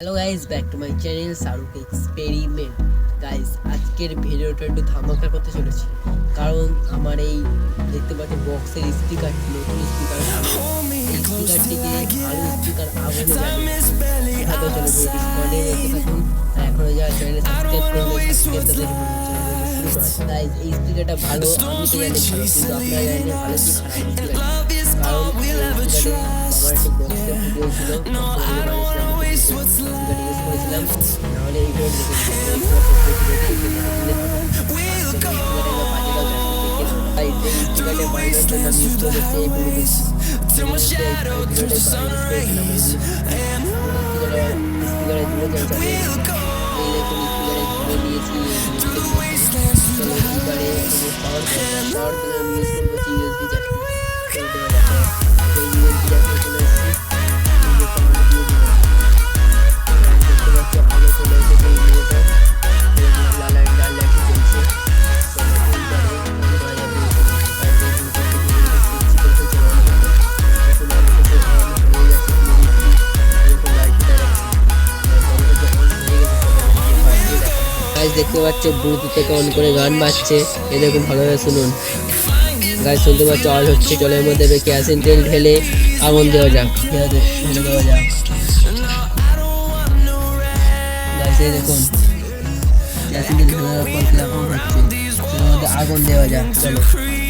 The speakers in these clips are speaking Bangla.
Hello guys, back to my channel Shahrukh experiment. Guys, আজকের ভিডিওটা একটু ধামাকা করতে চলেছি, কারণ আমার এই দেখতে পাচ্ছি বক্সের স্পিকারটি, নতুন স্পিকার, এই স্পিকারটিকে ভালো স্পিকার আগুনে যাবে কীভাবে চলে ভিডিওটি স্কনে দেখতে থাকুন। আর এখনও যারা চ্যানেলে সাবস্ক্রাইব করবে সাবস্ক্রাইব শুরু করা। গাইস, এই স্পিকারটা ভালো, আমি তো জানি ভালো, কিন্তু আপনারা জানেন ভালো কি খারাপ স্পিকার, কারণ এই স্পিকারে আমার একটি বক্সের ভিডিও ছিল, নাহলে এই ভিডিও গাইস দেখতে পাচ্ছ ব্লুটুথ থেকে অন করে গান বাজছে, এ দেখুন ভালোভাবে শুনুন। গাইস শুনতে পাচ্ছ আওয়াজ হচ্ছে, জলের মধ্যে কেরোসিন তেল ঢেলে আগুন দেওয়া যাক, ঢেলে দেওয়া যাক। গাইস এই দেখুন কেরোসিন তেল ঢেলে দেওয়ার পর কিরকম হচ্ছে, এর মধ্যে আগুন দেওয়া যাক। চলো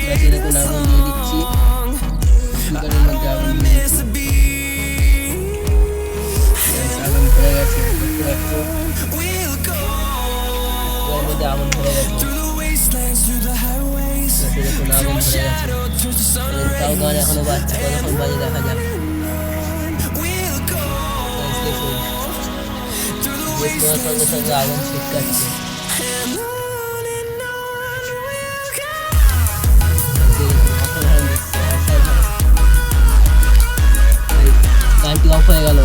গাইস এই দেখুন আগুন দিয়ে দিচ্ছি, স্পিকারের মধ্যে আগুন দিয়ে দিচ্ছি। আগুন ধরে গেছে, দেখতে পাচ্ছ মধ্যে আগুন ধরে গেছে, দেখুন আগুন ধরে গেছে। তাও গান এখনো বাজছে, কতক্ষণ বাজে দেখা যাক। সঙ্গে সঙ্গে আগুন ছিটকাচ্ছে। গানটি অফ হয়ে গেল।